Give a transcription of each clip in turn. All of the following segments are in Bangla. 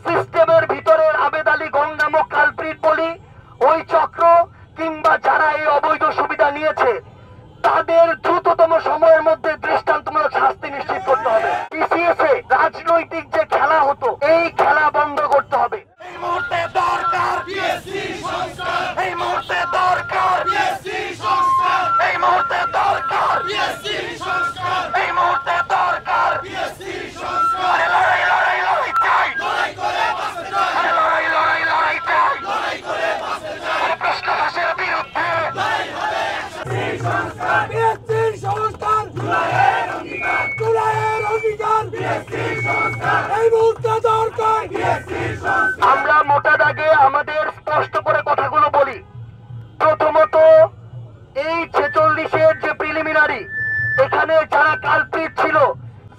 সিস্টেমের ভিতরের আবেদ আলী গং নামক কালপ্রিট বলি, ওই চক্র কিংবা যারা এই অবৈধ সুবিধা নিয়েছে তাদের দ্রুততম সময়ের মধ্যে দৃষ্টান্তমূলক শাস্তি নিশ্চিত করতে হবে। পিসিএসে রাজনৈতিক যে খেলা হতো এই খেলা বন্ধ করতে হবে। এই মুহূর্তে দরকার পিএসসি সংস্কার, এই মুহূর্তে দরকার পিএসসি সংস্কার, এই মুহূর্তে দরকার পিএসসি সংস্কার, এই মুহূর্তে দরকার পিএসসি সংস্কার। লড়াই লড়াই লড়াই চাই, লড়াই করে বাঁচতে চাই, লড়াই লড়াই লড়াই চাই, লড়াই করে বাঁচতে চাই। প্রশ্ন ফাঁসের বিরুদ্ধে লড়াই হবে। সংস্কার পিএসসি সংস্কার, জুলাইয়ের অঙ্গীকার, জুলাইয়ের অঙ্গীকার পিএসসি সংস্কার, এই মুহূর্তে দরকার পিএসসি সংস্কার। আমরা মোটা দাগে আমাদের স্পষ্ট করে কথাগুলো বলি। প্রথমত, এই 46-এর যে প্রিলিমিনারি, এখানে যারা কালপ্রিট ছিল,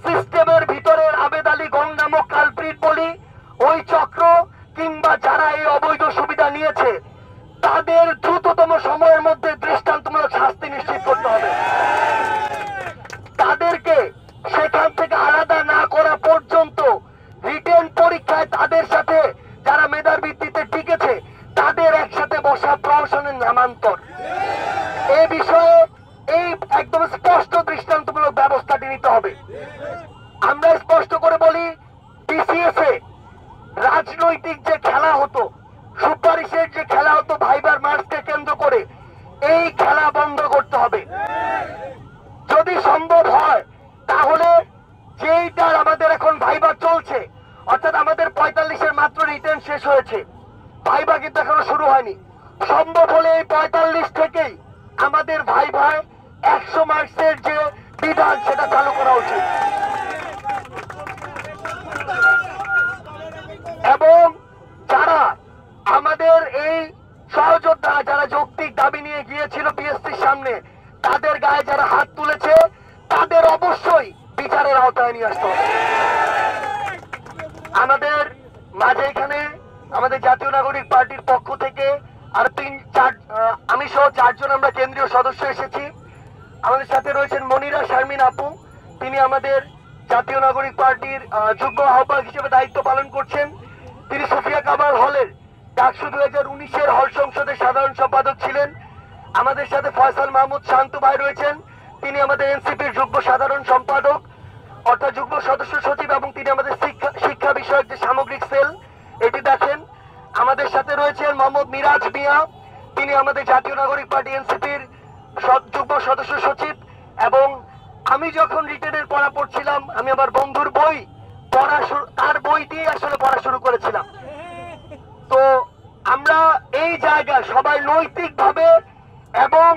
সিস্টেমের ভিতরের আবেদ আলী গং নামক কালপ্রিট বলি, ওই চক্র কিংবা যারা এই অবৈধ সুবিধা নিয়েছে তাদের দ্রুততম সময়ের মধ্যে দৃষ্টান্তমূলক শাস্তি নিশ্চিত করতে হবে। তাদেরকে সেখান থেকে আলাদা না করা পর্যন্ত রিটেন পরীক্ষায় তাদের সাথে যারা মেধার ভিত্তিতে টিকেছে তাদের একসাথে বসা প্রহসনের নামান্তর। এই বিষয়ে এই একদম স্পষ্ট দৃষ্টান্তমূলক ব্যবস্থাটি নিতে হবে। আমরা স্পষ্ট করে বলি, পিসিএসে রাজনৈতিক যে খেলা হতো, সুপারিশের যে খেলা হতো ভাইবার মার্চকে কেন্দ্র করে, এই খেলা বন্ধ করতে হবে। যদি সম্ভব হয় তাহলে যেইটার আমাদের এখন ভাইবা চলছে, অর্থাৎ আমাদের 45-এর মাত্র রিটেন শেষ হয়েছে, ভাইবা কিন্তু এখনো শুরু হয়নি। সম্ভব হলে এই 45 থেকেই আমাদের ভাইভায় 100 মার্কসের যে বিধান সেটা চালু করা উচিত। এবং যারা আমাদের এই সহযোদ্ধা যারা যৌক্তিক দাবি নিয়ে গিয়েছিল পিএসসির সামনে, তাদের গায়ে যারা হাত তুলেছে তাদের অবশ্যই বিচারের আওতায় নিয়ে আসতে হবে। আমাদের মাঝে এখানে আমাদের জাতীয় নাগরিক পার্টির পক্ষ থেকে আর আমি সহ 4 জন আমরা কেন্দ্রীয় সদস্য এসেছি। আমাদের সাথে রয়েছেন মনিরা শারমিন আপু, তিনি আমাদের জাতীয় নাগরিক পার্টির যুগ্ম আহ্বায়ক হিসেবে দায়িত্ব পালন করছেন। তিনি সুফিয়া কামাল হলের ডাকসু 2019-এর হল সংসদের সাধারণ সম্পাদক ছিলেন। আমাদের সাথে ফয়সাল মাহমুদ শান্ত ভাই রয়েছেন, তিনি আমাদের এনসিপির যুগ্ম সাধারণ সম্পাদক অর্থাৎ যুগ্ম সদস্য সচিব, এবং তিনি আমাদের শিক্ষা বিষয়ক যে সামগ্রিক সেল এটি দেখেন। আমাদের সাথে রয়েছেন মোহাম্মদ মিরাজ মিয়া, তিনি আমাদের জাতীয় নাগরিক পার্টি এনসিপির যুগ্ম সদস্য সচিব। এবং আমি যখন রিটেনের পড়া পড়ছিলাম, আমি আমার বন্ধুর বই তার বই দিয়ে আসলে পড়া শুরু করেছিলাম। তো আমরা এই জায়গায় সবাই নৈতিক ভাবে এবং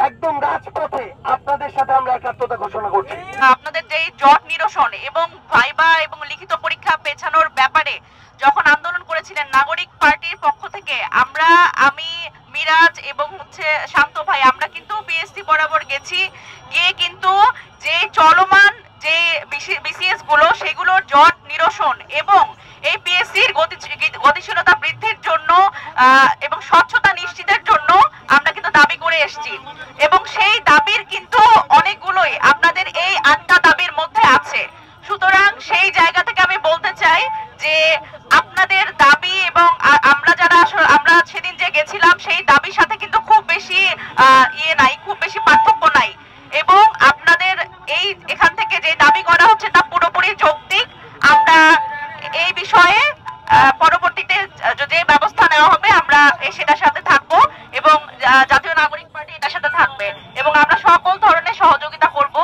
একদম রাজপথে আপনাদের সাথে আমরা একাত্মতা ঘোষণা করছি। আপনাদের যে জট নিরসন এবং ভাইবা এবং লিখিত পরীক্ষা পেছানোর ব্যাপারে যখন আন্দোলন করেছিলেন নাগরিক পার্টির পক্ষ থেকে, আমি মিরাজ এবং শান্ত ভাই আমরা কিন্তু বিএসসি বরাবর গেছি, গিয়ে কিন্তু যে চলমান যে বিসিএস গুলো সেগুলোর জট নিরসন এবং এই পিএসসির গতিশীলতা বৃদ্ধির জন্য এবং স্বচ্ছতা নিশ্চিতের জন্য আমরা কিন্তু দাবি করে এসেছি। এবং সেই দাবির কিন্তু অনেকগুলোই আপনাদের এই 8টা দাবির মধ্যে আছে। সুতরাং সেই জায়গা থেকে আমি বলতে চাই যে আপনাদের দাবি এবং আমরা সেদিন যে গেছিলাম সেই দাবির সাথে কিন্তু খুব বেশি খুব বেশি পার্থক্য নাই। এবং আপনাদের এখান থেকে যে দাবি করা হচ্ছে তা পুরোপুরি যৌক্তিক। আমরা এই বিষয়ে পরবর্তীতে যে ব্যবস্থা নেওয়া হবে আমরা সেটার সাথে থাকবো এবং জাতীয় নাগরিক পার্টি এটার সাথে থাকবে এবং আমরা সকল ধরনের সহযোগিতা করব।